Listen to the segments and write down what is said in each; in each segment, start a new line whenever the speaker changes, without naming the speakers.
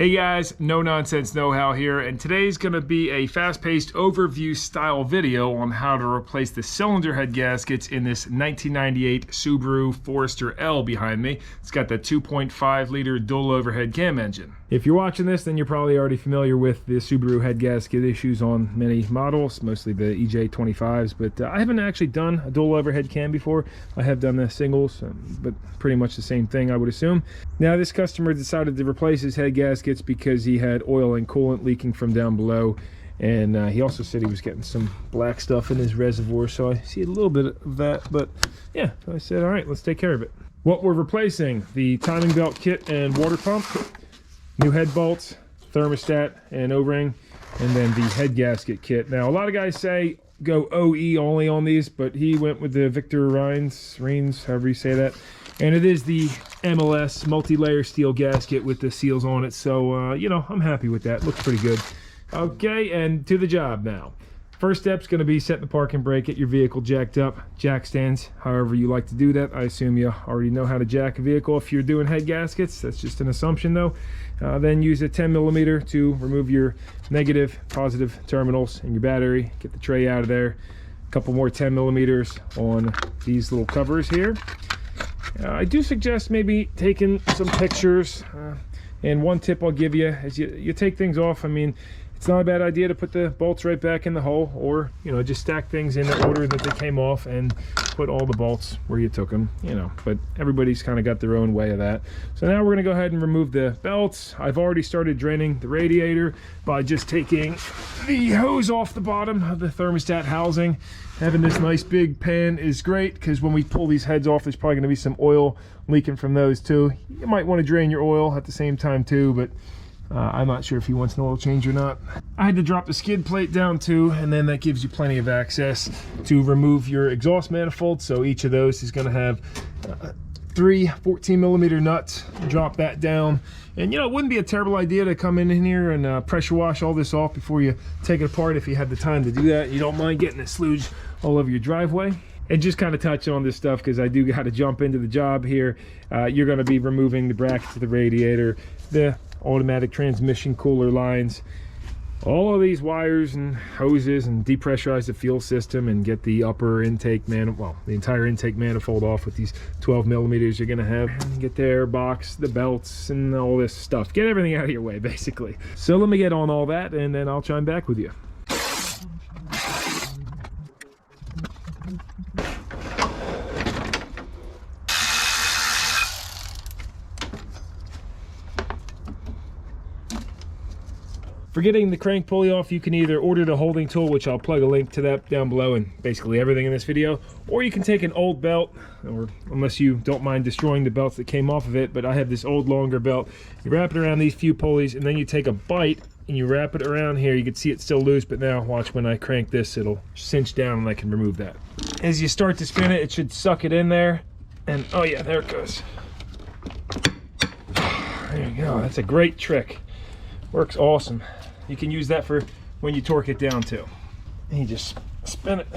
Hey guys, NoNonsenseKnowHow here, and today's going to be a fast-paced overview style video on how to replace the cylinder head gaskets in this 1998 Subaru Forester L behind me. It's got the 2.5 liter dual overhead cam engine. If you're watching this, then you're probably already familiar with the Subaru head gasket issues on many models, mostly the EJ25s, but I haven't actually done a dual overhead cam before. I have done the singles, but pretty much the same thing, I would assume. Now, this customer decided to replace his head gaskets because he had oil and coolant leaking from down below, and he also said he was getting some black stuff in his reservoir, so I see a little bit of that. But yeah, so I said, all right, let's take care of it. What we're replacing: the timing belt kit and water pump, new head bolts, thermostat and O-ring, and then the head gasket kit. Now, a lot of guys say go OE only on these, but he went with the Victor Reins, however you say that. And it is the MLS multi-layer steel gasket with the seals on it. So, you know, I'm happy with that. Looks pretty good. Okay, and to the job now. First step's going to be setting the parking brake, get your vehicle jacked up. Jack stands, however you like to do that. I assume you already know how to jack a vehicle if you're doing head gaskets. That's just an assumption, though. Then use a 10mm to remove your negative, positive terminals and your battery. Get the tray out of there. A couple more 10mm on these little covers here. I do suggest maybe taking some pictures, and one tip I'll give you as you take things off. I mean, it's not a bad idea to put the bolts right back in the hole, or, you know, just stack things in the order that they came off and put all the bolts where you took them, you know. But everybody's kind of got their own way of that. So now we're going to go ahead and remove the belts. I've already started draining the radiator by just taking the hose off the bottom of the thermostat housing. Having this nice big pan is great, because when we pull these heads off, there's probably going to be some oil leaking from those too. You might want to drain your oil at the same time too, but I'm not sure if he wants an oil change or not. I had to drop the skid plate down too, and then that gives you plenty of access to remove your exhaust manifold. So each of those is going to have 3 14mm nuts. Drop that down, and you know, it wouldn't be a terrible idea to come in here and pressure wash all this off before you take it apart, if you had the time to do that. You don't mind getting it slouged all over your driveway. And just kind of touch on this stuff, because I do got to jump into the job here. You're going to be removing the brackets of the radiator, the automatic transmission cooler lines, all of these wires and hoses, and depressurize the fuel system and get the upper intake the entire intake manifold off with these 12mm you're going to have. And get the air box, the belts, and all this stuff. Get everything out of your way, basically. So let me get on all that, and then I'll chime back with you. For getting the crank pulley off, you can either order the holding tool, which I'll plug a link to that down below, and basically everything in this video, or you can take an old belt, or unless you don't mind destroying the belts that came off of it, but I have this old longer belt. You wrap it around these few pulleys, and then you take a bite and you wrap it around here. You can see it's still loose, but now watch, when I crank this, it'll cinch down and I can remove that. As you start to spin it, it should suck it in there, and oh yeah, there it goes. There you go. That's a great trick. Works awesome. You can use that for when you torque it down too. And you just spin it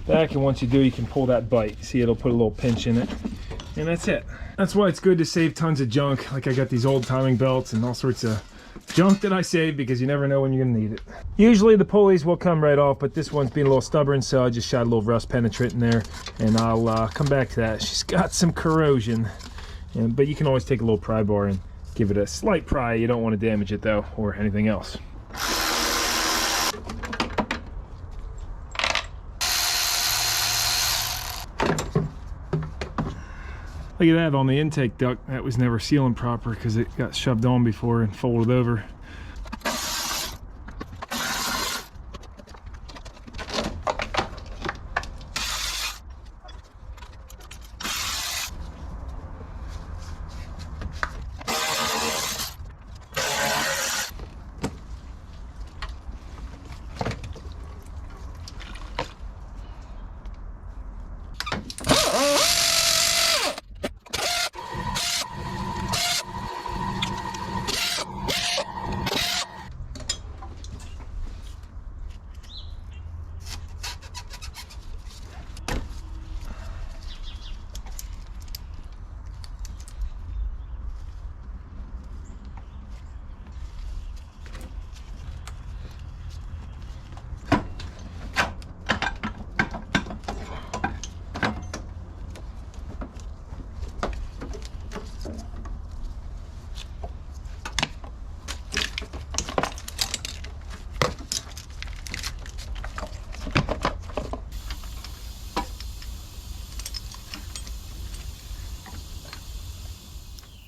back, and once you do, you can pull that bite. See, it'll put a little pinch in it, and that's it. That's why it's good to save tons of junk. Like, I got these old timing belts and all sorts of junk that I save, because you never know when you're gonna need it. Usually the pulleys will come right off, but this one's being a little stubborn, so I just shot a little rust penetrant in there, and I'll come back to that. She's got some corrosion, but you can always take a little pry bar and give it a slight pry. You don't want to damage it though, or anything else. Look at that on the intake duct. That was never sealing proper because it got shoved on before and folded over.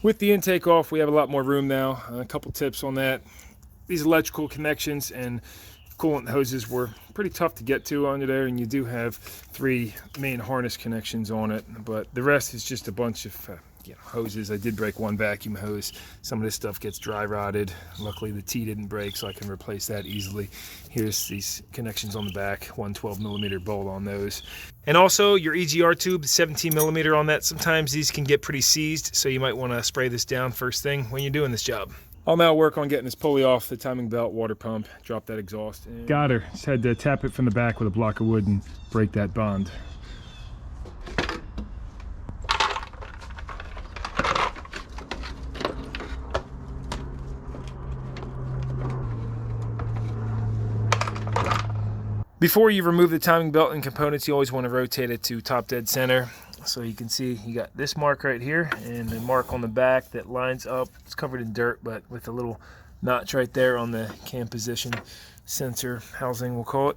With the intake off, we have a lot more room now. A couple tips on that. These electrical connections and coolant hoses were pretty tough to get to under there, and you do have 3 main harness connections on it, but the rest is just a bunch of hoses. I did break one vacuum hose. Some of this stuff gets dry rotted. Luckily the T didn't break, so I can replace that easily. Here's these connections on the back, 112mm bolt on those. And also your EGR tube, 17mm on that. Sometimes these can get pretty seized, so you might want to spray this down first thing when you're doing this job. I'll now work on getting this pulley off the timing belt, water pump, drop that exhaust. Got her. Just had to tap it from the back with a block of wood and break that bond. Before you remove the timing belt and components, you always want to rotate it to top dead center. So you can see you got this mark right here and the mark on the back that lines up. It's covered in dirt, but with a little notch right there on the cam position sensor housing, we'll call it.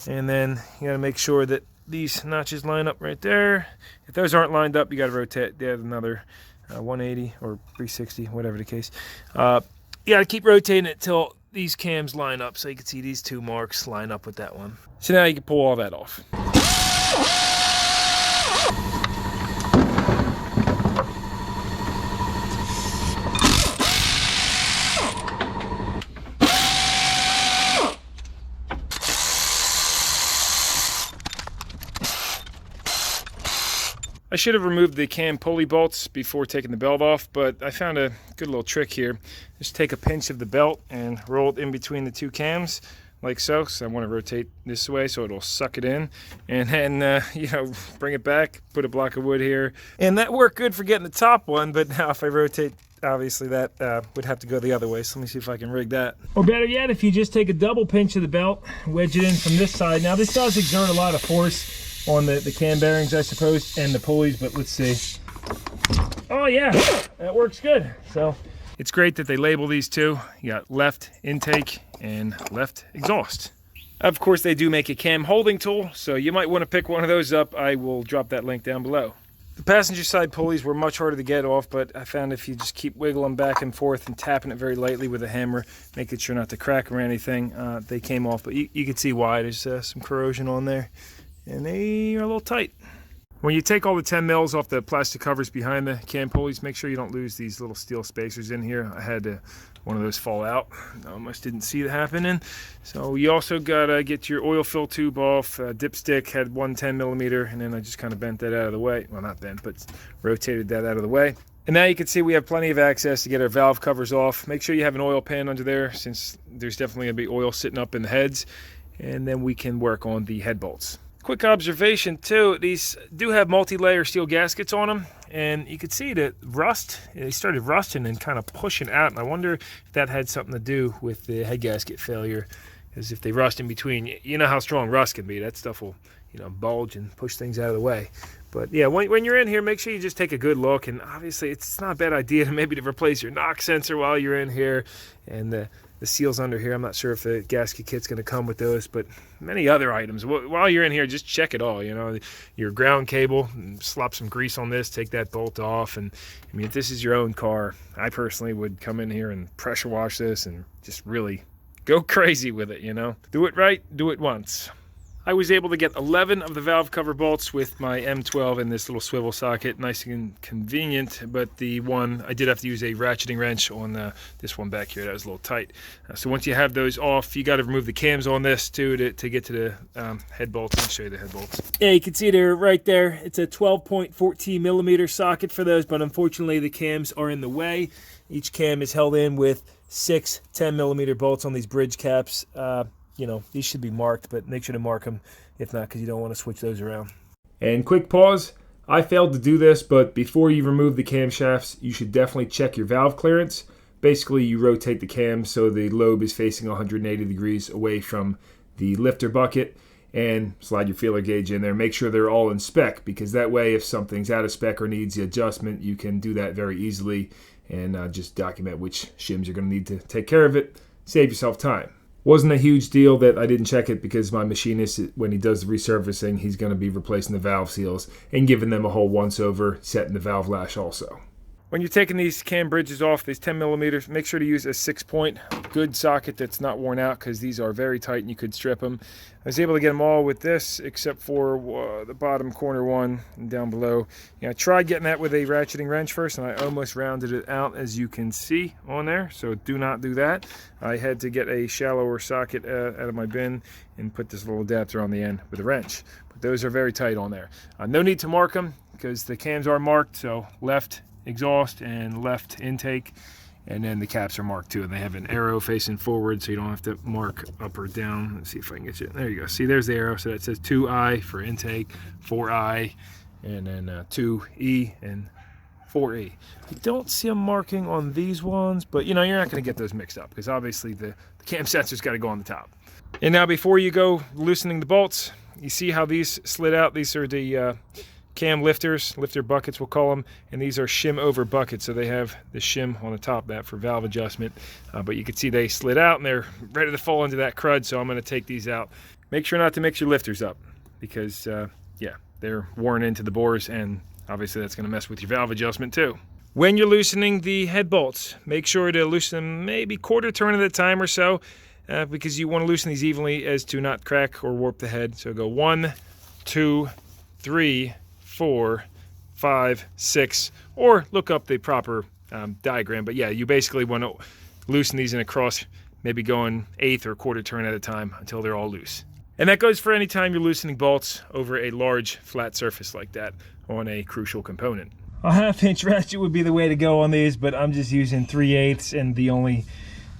And then you got to make sure that these notches line up right there. If those aren't lined up, you got to rotate that another 180 or 360, whatever the case. You got to keep rotating it till these cams line up, so you can see these 2 marks line up with that one. So now you can pull all that off. I should have removed the cam pulley bolts before taking the belt off, but I found a good little trick here. Just take a pinch of the belt and roll it in between the 2 cams, like so. So I want to rotate this way so it'll suck it in, and then bring it back, put a block of wood here, and that worked good for getting the top one. But now if I rotate, obviously that would have to go the other way. So let me see if I can rig that. Or better yet, if you just take a double pinch of the belt, wedge it in from this side. Now this does exert a lot of force on the cam bearings, I suppose, and the pulleys, but let's see. Oh yeah, that works good. So it's great that they label these 2. You got left intake and left exhaust. Of course, they do make a cam holding tool, so you might want to pick one of those up. I will drop that link down below. The passenger side pulleys were much harder to get off, but I found if you just keep wiggling back and forth and tapping it very lightly with a hammer, making sure not to crack or anything, they came off. But you can see why. There's some corrosion on there, and they are a little tight. When you take all the 10 mils off the plastic covers behind the cam pulleys, make sure you don't lose these little steel spacers in here. I had one of those fall out. I almost didn't see it happening. So you also gotta get your oil fill tube off. Dipstick had 110mm, and then I just kind of bent that out of the way. Well, not bent, but rotated that out of the way. And now you can see we have plenty of access to get our valve covers off. Make sure you have an oil pan under there, since there's definitely gonna be oil sitting up in the heads. And then we can work on the head bolts. Quick observation too, these do have multi-layer steel gaskets on them, and you can see that rust, they started rusting and kind of pushing out, and I wonder if that had something to do with the head gasket failure, because if they rust in between, you know how strong rust can be. That stuff will bulge and push things out of the way. But yeah, when you're in here, make sure you just take a good look, and obviously it's not a bad idea to replace your knock sensor while you're in here, and the seals under here. I'm not sure if the gasket kit's going to come with those, but many other items. While you're in here, just check it all. Your ground cable, slop some grease on this, take that bolt off. And I mean, if this is your own car, I personally would come in here and pressure wash this and just really go crazy with it. Do it right, do it once. I was able to get 11 of the valve cover bolts with my M12 in this little swivel socket. Nice and convenient, but the one, I did have to use a ratcheting wrench on this one back here. That was a little tight. So once you have those off, you got to remove the cams on this too to get to the head bolts. I'll show you the head bolts. Yeah, you can see they're right there. It's a 12.14mm socket for those, but unfortunately the cams are in the way. Each cam is held in with 6 10mm bolts on these bridge caps. These should be marked, but make sure to mark them if not, because you don't want to switch those around. And quick pause. I failed to do this, but before you remove the camshafts, you should definitely check your valve clearance. Basically, you rotate the cam so the lobe is facing 180 degrees away from the lifter bucket, and slide your feeler gauge in there. Make sure they're all in spec, because that way if something's out of spec or needs the adjustment, you can do that very easily and just document which shims you're going to need to take care of it. Save yourself time. Wasn't a huge deal that I didn't check it, because my machinist, when he does the resurfacing, he's going to be replacing the valve seals and giving them a whole once over, setting the valve lash also. When you're taking these cam bridges off, these 10 millimeters, make sure to use a 6-point good socket that's not worn out, because these are very tight and you could strip them. I was able to get them all with this, except for the bottom corner one and down below. I tried getting that with a ratcheting wrench first, and I almost rounded it out, as you can see on there. So do not do that. I had to get a shallower socket out of my bin and put this little adapter on the end with a wrench. But those are very tight on there. No need to mark them, because the cams are marked, so left exhaust and left intake, and then the caps are marked too, and they have an arrow facing forward, so you don't have to mark up or down. Let's see if I can get you. There you go. See, there's the arrow. So that says 2I for intake, 4I, and then 2E and 4E. I don't see a marking on these ones, but you're not going to get those mixed up, because obviously the cam sensor's got to go on the top. And now, before you go loosening the bolts, you see how these slid out. These are the cam lifters, lifter buckets we'll call them, and these are shim over buckets, so they have the shim on the top of that for valve adjustment. But you can see they slid out and they're ready to fall into that crud, so I'm going to take these out. Make sure not to mix your lifters up, because yeah, they're worn into the bores, and obviously that's going to mess with your valve adjustment too. When you're loosening the head bolts, make sure to loosen them maybe quarter turn at a time or so, because you want to loosen these evenly as to not crack or warp the head. So go 1, 2, 3, 4, 5, 6, or look up the proper diagram. But yeah, you basically want to loosen these in a cross, maybe going 1/8 or quarter turn at a time until they're all loose. And that goes for any time you're loosening bolts over a large flat surface like that on a crucial component. A 1/2-inch ratchet would be the way to go on these, but I'm just using 3/8 and the only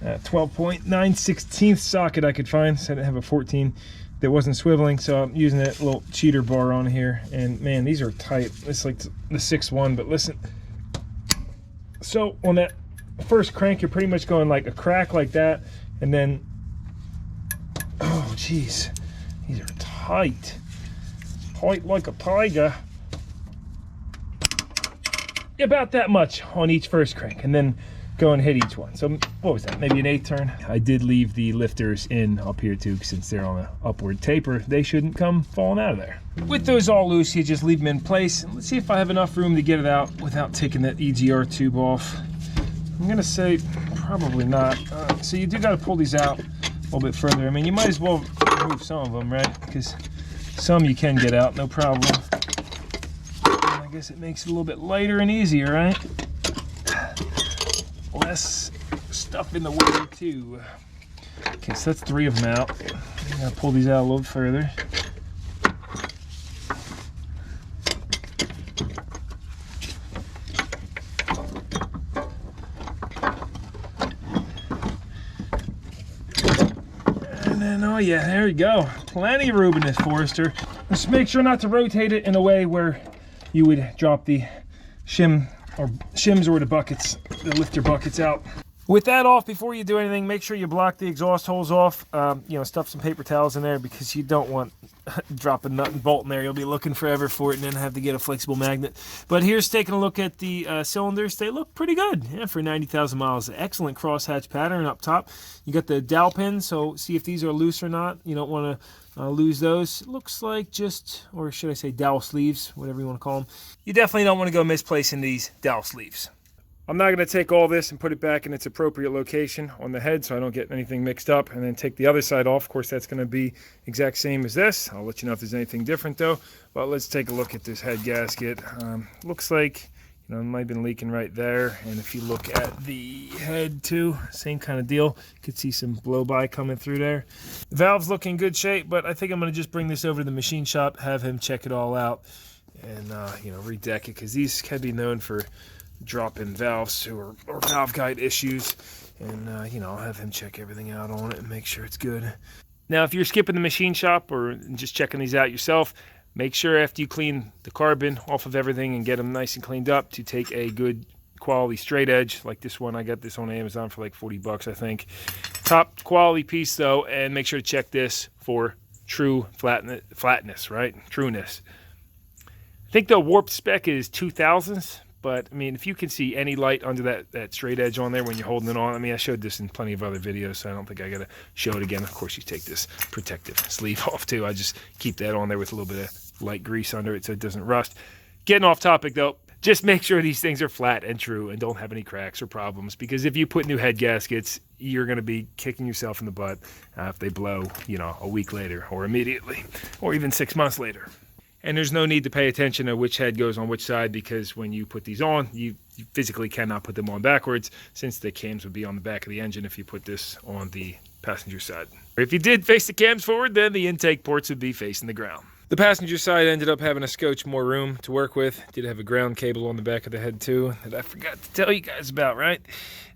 12.9/16 socket I could find, so I didn't have a 14 that wasn't swiveling, so I'm using that little cheater bar on here. And man, these are tight. It's like the 6-1, but listen. So on that first crank, you're pretty much going like a crack like that, and then, oh geez, these are tight. Tight like a tiger. About that much on each first crank, and then go and hit each one. So what was that, maybe an 1/8 turn? I did leave the lifters in up here too, since they're on an upward taper, they shouldn't come falling out of there. With those all loose, you just leave them in place. And let's see if I have enough room to get it out without taking that EGR tube off. I'm gonna say probably not. So you do got to pull these out a little bit further. I mean, you might as well remove some of them, right? Because some you can get out, no problem. And I guess it makes it a little bit lighter and easier, right? Less stuff in the way too. Okay, so that's 3 of them out. I'm gonna pull these out a little further. And then, oh yeah, there we go. Plenty of room in this Forester. Just make sure not to rotate it in a way where you would drop the shims or the buckets, the lifter buckets out. With that off, before you do anything, make sure you block the exhaust holes off. Stuff some paper towels in there, because you don't want drop a nut and bolt in there. You'll be looking forever for it and then have to get a flexible magnet. But here's taking a look at the cylinders. They look pretty good, yeah, for 90,000 miles. Excellent crosshatch pattern up top. You got the dowel pins, so see if these are loose or not. You don't want to lose those. It looks like just, or should I say dowel sleeves, whatever you want to call them. You definitely don't want to go misplacing these dowel sleeves. I'm not going to take all this and put it back in its appropriate location on the head so I don't get anything mixed up, and then take the other side off. Of course, that's going to be exact same as this. I'll let you know if there's anything different though. But let's take a look at this head gasket. Looks like, it might have been leaking right there. And if you look at the head too, same kind of deal. You could see some blow-by coming through there. The valve's looking in good shape, but I think I'm going to just bring this over to the machine shop, have him check it all out, and redeck it, because these can be known for drop-in valves or valve guide issues. And I'll have him check everything out on it and make sure it's good. Now, if you're skipping the machine shop or just checking these out yourself, make sure after you clean the carbon off of everything and get them nice and cleaned up, to take a good quality straight edge like this one. I got this on Amazon for like 40 bucks, I think. Top quality piece though, and make sure to check this for true flatness, right? Trueness. I think the warp spec is 2000s. But, I mean, if you can see any light under that straight edge on there when you're holding it on, I mean, I showed this in plenty of other videos, so I don't think I got to show it again. Of course, you take this protective sleeve off, too. I just keep that on there with a little bit of light grease under it so it doesn't rust. Getting off topic, though, Just make sure these things are flat and true and don't have any cracks or problems, because if you put new head gaskets, you're going to be kicking yourself in the butt if they blow, a week later or immediately or even 6 months later. And there's no need to pay attention to which head goes on which side, because when you put these on, you physically cannot put them on backwards, since the cams would be on the back of the engine if you put this on the passenger side. If you did face the cams forward, then the intake ports would be facing the ground. The passenger side ended up having a scotch more room to work with. Did have a ground cable on the back of the head too that I forgot to tell you guys about, right?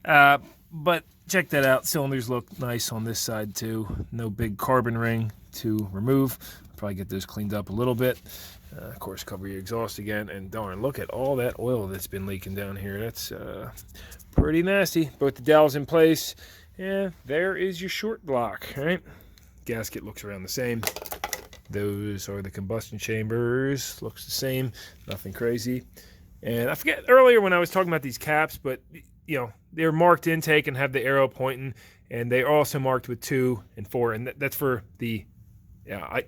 But check that out. Cylinders look nice on this side too. No big carbon ring to remove. Probably get those cleaned up a little bit. Of course, cover your exhaust again. And darn, look at all that oil that's been leaking down here. That's pretty nasty. Both the dowels in place. Yeah, there is your short block, right? Gasket looks around the same. Those are the combustion chambers. Looks the same. Nothing crazy. And I forget earlier when I was talking about these caps, but they're marked intake and have the arrow pointing, and they are also marked with 2 and 4, and that's for the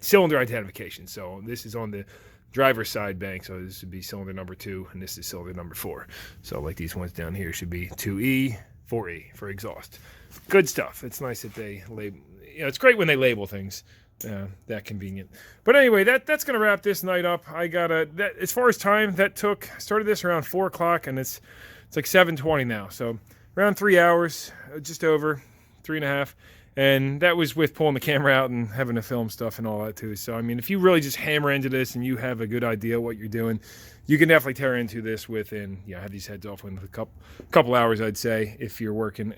cylinder identification. So this is on the driver's side bank, so this would be cylinder number 2, and this is cylinder number 4. So like these ones down here should be 2E, 4E for exhaust. Good stuff. It's nice that they label. It's great when they label things. That convenient. But anyway, that's gonna wrap this night up. I got as far as time that took, I started this around 4 o'clock, and it's like 7:20 now, so around 3 hours, just over 3.5. And that was with pulling the camera out and having to film stuff and all that too. So I mean, if you really just hammer into this and you have a good idea what you're doing, you can definitely tear into this within, have these heads off within a couple hours, I'd say, if you're working,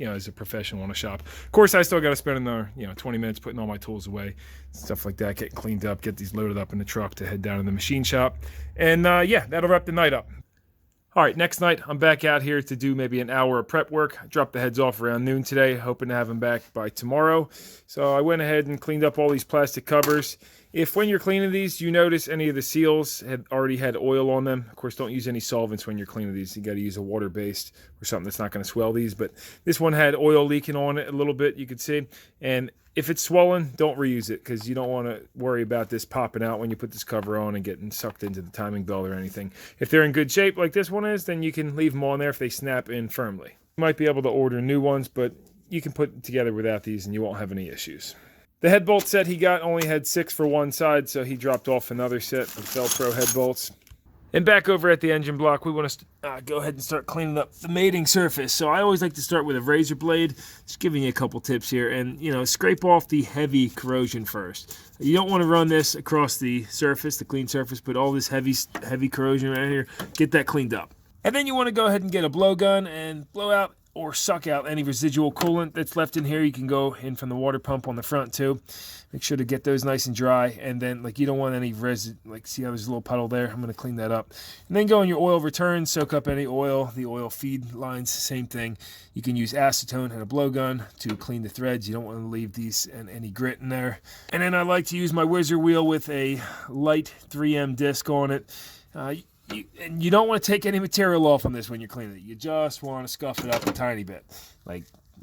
as a professional in a shop. Of course, I still got to spend another, 20 minutes putting all my tools away, stuff like that, getting cleaned up, get these loaded up in the truck to head down to the machine shop. And that'll wrap the night up. All right, next night, I'm back out here to do maybe an hour of prep work. I dropped the heads off around noon today, hoping to have them back by tomorrow. So I went ahead and cleaned up all these plastic covers. If when you're cleaning these, you notice any of the seals had already had oil on them, of course, don't use any solvents when you're cleaning these. You got to use a water-based or something that's not going to swell these. But this one had oil leaking on it a little bit, you could see. And if it's swollen, don't reuse it, because you don't want to worry about this popping out when you put this cover on and getting sucked into the timing belt or anything. If they're in good shape like this one is, then you can leave them on there if they snap in firmly. You might be able to order new ones, but you can put it together without these and you won't have any issues. The head bolt set he got only had 6 for one side, so he dropped off another set of Velcro head bolts. And back over at the engine block, we want to go ahead and start cleaning up the mating surface. So I always like to start with a razor blade. Just giving you a couple tips here. And, scrape off the heavy corrosion first. You don't want to run this across the surface, the clean surface, but all this heavy corrosion right here, get that cleaned up. And then you want to go ahead and get a blowgun and blow out or suck out any residual coolant that's left in here. You can go in from the water pump on the front too. Make sure to get those nice and dry, and then you don't want any residue. See how there's a little puddle there? I'm going to clean that up. And then go in your oil return, soak up any oil, the oil feed lines, same thing. You can use acetone and a blowgun to clean the threads. You don't want to leave these and any grit in there. And then I like to use my whizzer wheel with a light 3M disc on it. And you don't want to take any material off on this when you're cleaning it. You just want to scuff it up a tiny bit.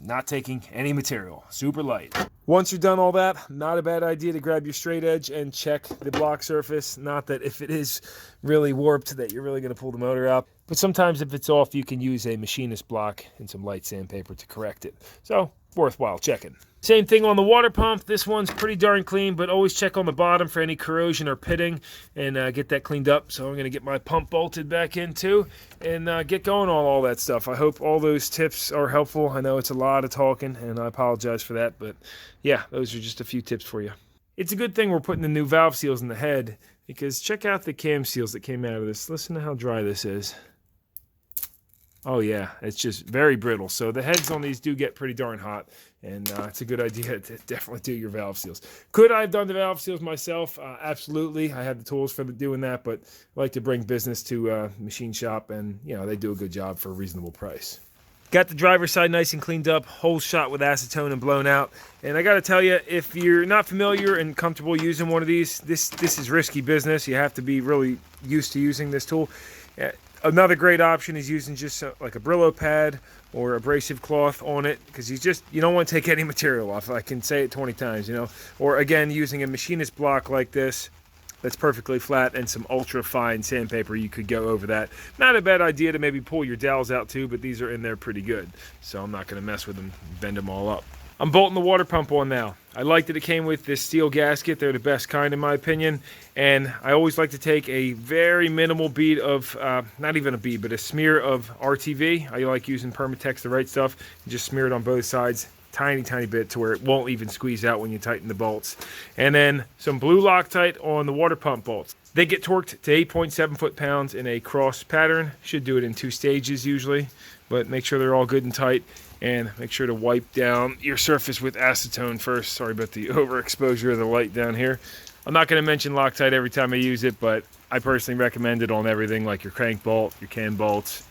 Not taking any material. Super light. Once you're done all that, not a bad idea to grab your straight edge and check the block surface. Not that if it is really warped that you're really going to pull the motor out. But sometimes if it's off, you can use a machinist block and some light sandpaper to correct it. So, worthwhile checking. Same thing on the water pump. This one's pretty darn clean, but always check on the bottom for any corrosion or pitting and get that cleaned up. So I'm going to get my pump bolted back in too and get going on all that stuff. I hope all those tips are helpful. I know it's a lot of talking, and I apologize for that, but yeah, those are just a few tips for you. It's a good thing we're putting the new valve seals in the head, because check out the cam seals that came out of this. Listen to how dry this is. Oh yeah, it's just very brittle. So the heads on these do get pretty darn hot, and it's a good idea to definitely do your valve seals. Could I have done the valve seals myself? Absolutely. I had the tools for doing that, but I like to bring business to a machine shop, and they do a good job for a reasonable price. Got the driver's side nice and cleaned up, whole shot with acetone and blown out. And I got to tell you, if you're not familiar and comfortable using one of these, this is risky business. You have to be really used to using this tool. Another great option is using just like a Brillo pad or abrasive cloth on it, because you don't want to take any material off. I can say it 20 times, Or again, using a machinist block like this, that's perfectly flat and some ultra fine sandpaper, you could go over that. Not a bad idea to maybe pull your dowels out too, but these are in there pretty good, so I'm not going to mess with them, bend them all up. I'm bolting the water pump on now. I like that it came with this steel gasket. They're the best kind in my opinion. And I always like to take a very minimal bead of, not even a bead, but a smear of RTV. I like using Permatex, the right stuff. Just smear it on both sides, tiny bit, to where it won't even squeeze out when you tighten the bolts. And then some blue Loctite on the water pump bolts. They get torqued to 8.7 foot-pounds in a cross pattern. Should do it in 2 stages usually, but make sure they're all good and tight. And make sure to wipe down your surface with acetone first. Sorry about the overexposure of the light down here. I'm not going to mention Loctite every time I use it, but I personally recommend it on everything, like your crank bolt, your can bolts.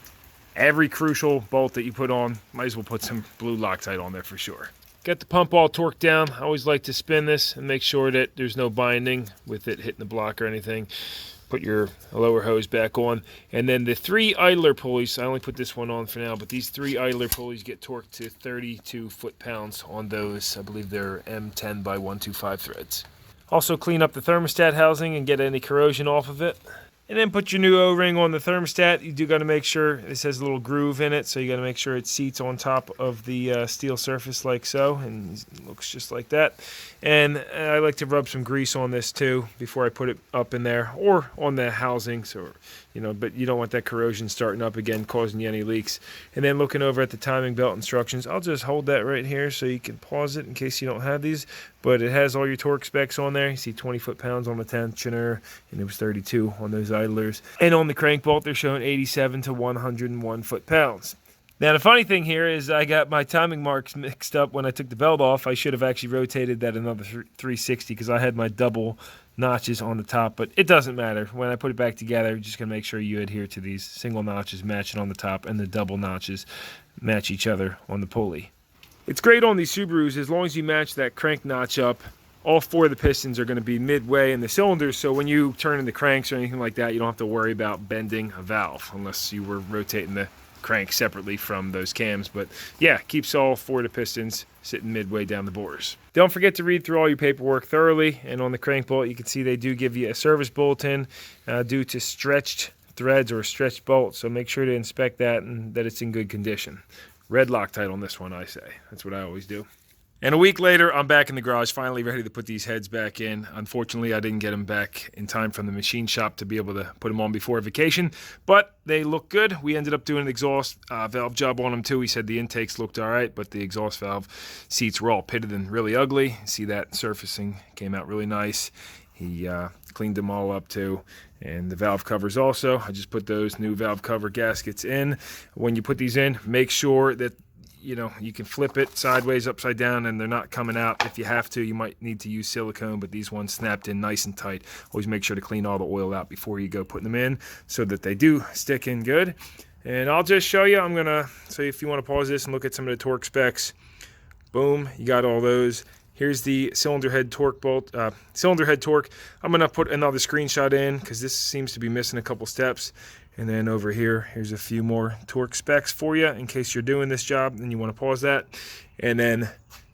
Every crucial bolt that you put on, might as well put some blue Loctite on there for sure. Get the pump all torqued down. I always like to spin this and make sure that there's no binding with it hitting the block or anything. Put your lower hose back on, and then the 3 idler pulleys, I only put this one on for now, but these 3 idler pulleys get torqued to 32 foot-pounds on those. I believe they're M10 by 125 threads. Also clean up the thermostat housing and get any corrosion off of it. And then put your new O-ring on the thermostat. You do got to make sure this has a little groove in it, so you got to make sure it seats on top of the steel surface like so, and it looks just like that. And I like to rub some grease on this too before I put it up in there, or on the housing, so but you don't want that corrosion starting up again, causing you any leaks. And then looking over at the timing belt instructions, I'll just hold that right here so you can pause it in case you don't have these. But it has all your torque specs on there. You see 20 foot-pounds on the tensioner, and it was 32 on those idlers. And on the crank bolt, they're showing 87 to 101 foot-pounds. Now, the funny thing here is I got my timing marks mixed up when I took the belt off. I should have actually rotated that another 360 because I had my double notches on the top, but it doesn't matter. When I put it back together, you're just going to make sure you adhere to these single notches matching on the top, and the double notches match each other on the pulley. It's great on these Subarus as long as you match that crank notch up. All 4 of the pistons are going to be midway in the cylinders, so when you turn in the cranks or anything like that, you don't have to worry about bending a valve unless you were rotating the crank separately from those cams. But yeah, keeps all 4 of the pistons sitting midway down the bores. Don't forget to read through all your paperwork thoroughly, and on the crank bolt you can see they do give you a service bulletin due to stretched threads or stretched bolts, so make sure to inspect that and that it's in good condition. Red Loctite on this one, I say. That's what I always do. And a week later, I'm back in the garage, finally ready to put these heads back in. Unfortunately, I didn't get them back in time from the machine shop to be able to put them on before vacation, but they look good. We ended up doing an exhaust valve job on them too. He said the intakes looked all right, but the exhaust valve seats were all pitted and really ugly. See that surfacing came out really nice. He cleaned them all up too. And the valve covers also, I just put those new valve cover gaskets in. When you put these in, make sure that you can flip it sideways, upside down, and they're not coming out. If you have to, you might need to use silicone, but these ones snapped in nice and tight. Always make sure to clean all the oil out before you go putting them in so that they do stick in good. And I'll just show you. I'm gonna, so if you want to pause this and look at some of the torque specs, boom, you got all those. Here's the cylinder head torque bolt, cylinder head torque. I'm gonna put another screenshot in because this seems to be missing a couple steps. And then over here, here's a few more torque specs for you in case you're doing this job and you want to pause that. And then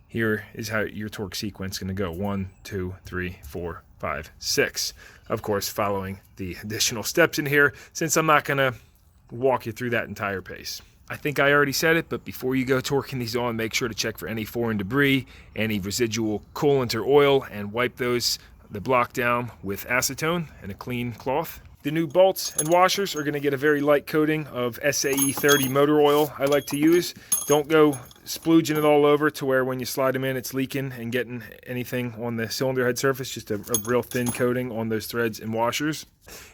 here is how your torque sequence is going to go. 1, 2, 3, 4, 5, 6. Of course, following the additional steps in here, since I'm not going to walk you through that entire pace. I think I already said it, but before you go torquing these on, make sure to check for any foreign debris, any residual coolant or oil, and wipe the block down with acetone and a clean cloth. The new bolts and washers are going to get a very light coating of SAE 30 motor oil I like to use. Don't go splooging it all over to where when you slide them in it's leaking and getting anything on the cylinder head surface. Just a real thin coating on those threads and washers.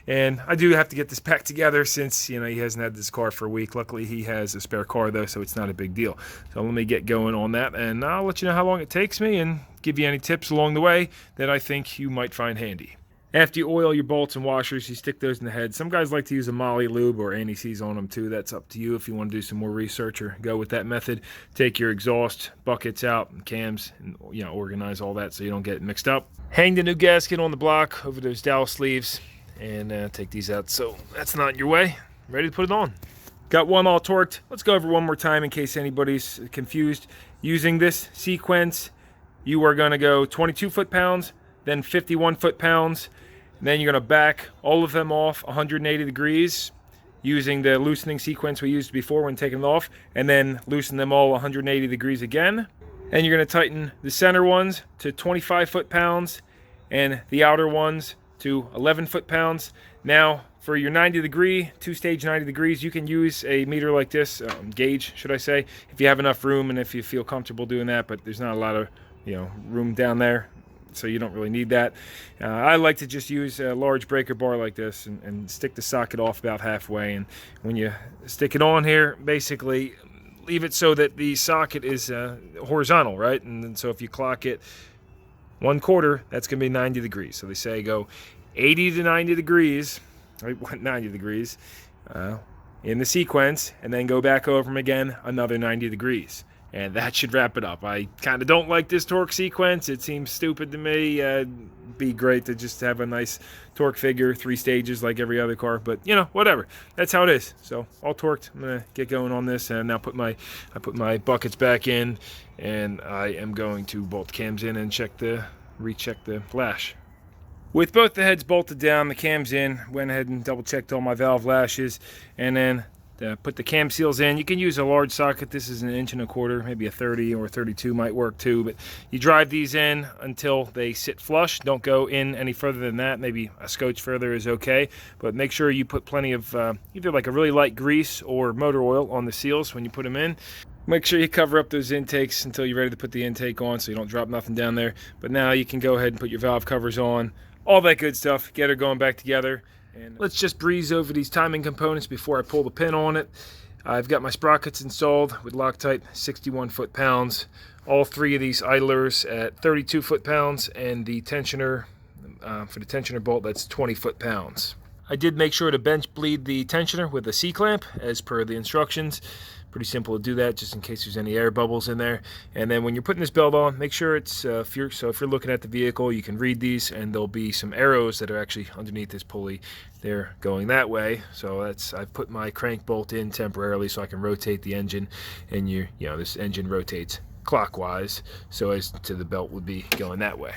And I do have to get this back together since he hasn't had this car for a week. Luckily he has a spare car though, so it's not a big deal. So let me get going on that, and I'll let you know how long it takes me and give you any tips along the way that I think you might find handy. After you oil your bolts and washers, you stick those in the head. Some guys like to use a Moly lube or anti-seize on them too. That's up to you if you want to do some more research or go with that method. Take your exhaust buckets out and cams and organize all that so you don't get it mixed up. Hang the new gasket on the block over those dowel sleeves and take these out so that's not in your way. Ready to put it on. Got one all torqued. Let's go over one more time in case anybody's confused. Using this sequence, you are going to go 22 foot-pounds, then 51 foot-pounds, And then you're going to back all of them off 180 degrees using the loosening sequence we used before when taking it off, and then loosen them all 180 degrees again. And you're going to tighten the center ones to 25 foot-pounds and the outer ones to 11 foot-pounds. Now, for your 90-degree, two-stage 90 degrees, you can use a meter like this, gauge, should I say, if you have enough room and if you feel comfortable doing that, but there's not a lot of room down there, so you don't really need that. I like to just use a large breaker bar like this and stick the socket off about halfway, and when you stick it on here, basically leave it so that the socket is horizontal, right? And then, so if you clock it 1/4, that's going to be 90 degrees. So they say go 80 to 90 degrees, right, 90 degrees in the sequence, and then go back over them again another 90 degrees. And that should wrap it up. I kind of don't like this torque sequence. It seems stupid to me. It'd be great to just have a nice torque figure, 3 stages like every other car. But, whatever. That's how it is. So, all torqued. I'm going to get going on this. And now I put my buckets back in. And I am going to bolt the cams in and recheck the lash. With both the heads bolted down, the cams in, went ahead and double-checked all my valve lashes. And then put the cam seals in. You can use a large socket. This is 1.25 inches, maybe a 30 or 32 might work too, but you drive these in until they sit flush. Don't go in any further than that. Maybe a scotch further is okay, but make sure you put plenty of either like a really light grease or motor oil on the seals when you put them in. Make sure you cover up those intakes until you're ready to put the intake on so you don't drop nothing down there. But now you can go ahead and put your valve covers on, all that good stuff, get her going back together. And let's just breeze over these timing components before I pull the pin on it. I've got my sprockets installed with Loctite 61 foot-pounds. All 3 of these idlers at 32 foot-pounds, and the tensioner, for the tensioner bolt, that's 20 foot-pounds. I did make sure to bench bleed the tensioner with a C-clamp as per the instructions. Pretty simple to do that, just in case there's any air bubbles in there. And then when you're putting this belt on, make sure it's if you're looking at the vehicle, you can read these, and there'll be some arrows that are actually underneath this pulley. They're going that way, so I've put my crank bolt in temporarily so I can rotate the engine, and this engine rotates clockwise, so as to the belt would be going that way.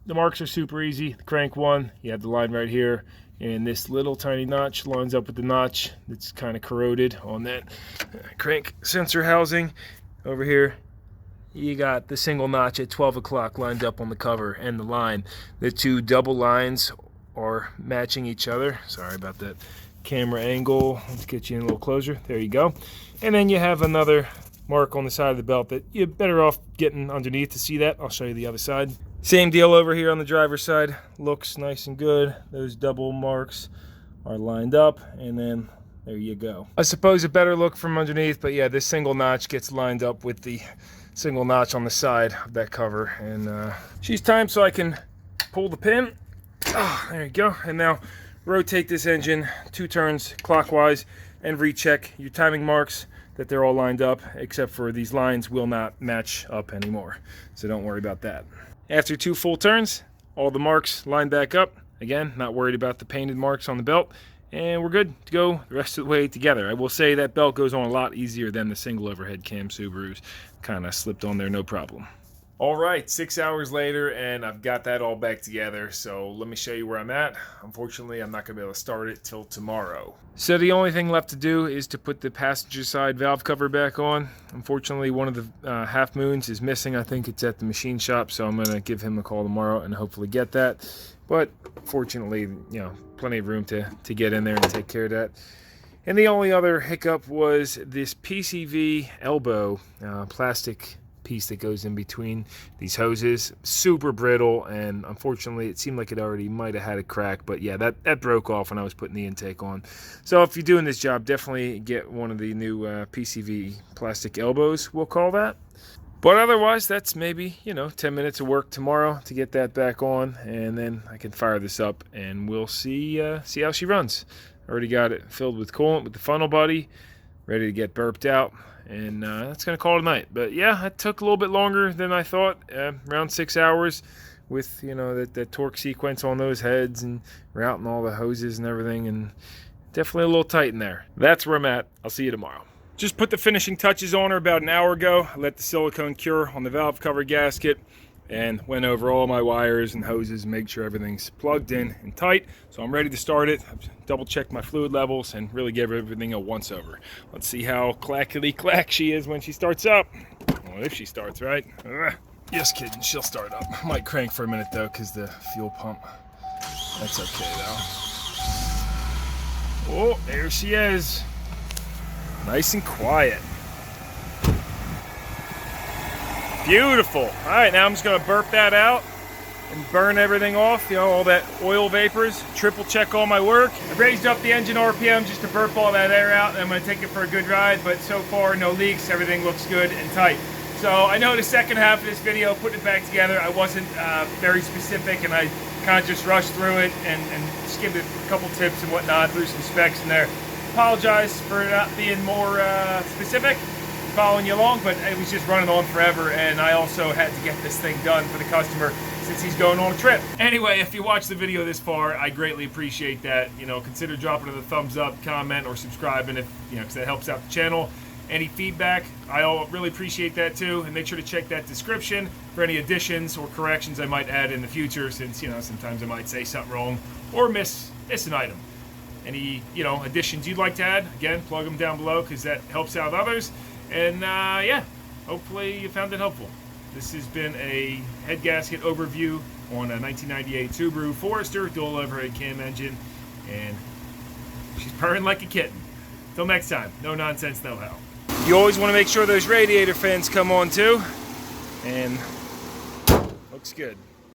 The marks are super easy. The crank one, you have the line right here. And this little tiny notch lines up with the notch that's kind of corroded on that crank sensor housing. Over here, you got the single notch at 12 o'clock lined up on the cover and the line. The 2 double lines are matching each other. Sorry about that camera angle. Let's get you in a little closer. There you go. And then you have another mark on the side of the belt that you're better off getting underneath to see that. I'll show you the other side. Same deal over here on the driver's side. Looks nice and good. Those double marks are lined up, and then there you go. I suppose a better look from underneath, but yeah, this single notch gets lined up with the single notch on the side of that cover. And she's timed so I can pull the pin. Oh, there you go. And now rotate this engine 2 turns clockwise and recheck your timing marks that they're all lined up, except for these lines will not match up anymore. So don't worry about that. After 2 full turns, all the marks line back up. Again, not worried about the painted marks on the belt. And we're good to go the rest of the way together. I will say that belt goes on a lot easier than the single overhead cam Subarus. Kind of slipped on there, no problem. All right, 6 hours later, and I've got that all back together. So let me show you where I'm at. Unfortunately, I'm not going to be able to start it till tomorrow. So the only thing left to do is to put the passenger side valve cover back on. Unfortunately, one of the half moons is missing. I think it's at the machine shop, so I'm going to give him a call tomorrow and hopefully get that. But fortunately, plenty of room to get in there and take care of that. And the only other hiccup was this PCV elbow plastic piece that goes in between these hoses. Super brittle, and unfortunately it seemed like it already might have had a crack, but yeah, that broke off when I was putting the intake on. So if you're doing this job, definitely get one of the new PCV plastic elbows, we'll call that. But otherwise, that's maybe 10 minutes of work tomorrow to get that back on, and then I can fire this up and we'll see how she runs. Already got it filled with coolant with the funnel body, ready to get burped out. And that's going to call it a night. But yeah, it took a little bit longer than I thought, around 6 hours with, that torque sequence on those heads and routing all the hoses and everything. And definitely a little tight in there. That's where I'm at. I'll see you tomorrow. Just put the finishing touches on her about an hour ago. I let the silicone cure on the valve cover gasket. and went over all my wires and hoses and make sure everything's plugged in and tight. So I'm ready to start it. I've double checked my fluid levels and really give everything a once over. Let's see how clackety clack she is when she starts up. Well, if she starts, right? Just kidding, she'll start up. I might crank for a minute though, because the fuel pump, that's okay though. Oh, there she is. Nice and quiet. Beautiful. All right, now I'm just gonna burp that out and burn everything off, you know, all that oil vapors, triple check all my work. I raised up the engine RPM just to burp all that air out, and I'm gonna take it for a good ride, but so far, no leaks, everything looks good and tight. So I know the second half of this video, putting it back together, I wasn't very specific, and I kind of just rushed through it and skimmed a couple tips and whatnot, threw some specs in there. Apologize for not being more specific, following you along, but it was just running on forever, and I also had to get this thing done for the customer since he's going on a trip. Anyway, if you watched the video this far, I greatly appreciate that. You know, consider dropping it a thumbs up, comment, or subscribing if, you know, because that helps out the channel. Any feedback, I really appreciate that too, and make sure to check that description for any additions or corrections I might add in the future, since, you know, sometimes I might say something wrong or miss an item. Any, you know, additions you'd like to add, again, plug them down below, because that helps out others. And yeah, hopefully you found it helpful. This has been a head gasket overview on a 1998 Subaru Forester dual overhead cam engine, and she's purring like a kitten. Till next time, no nonsense, no how. You always want to make sure those radiator fans come on too, and looks good.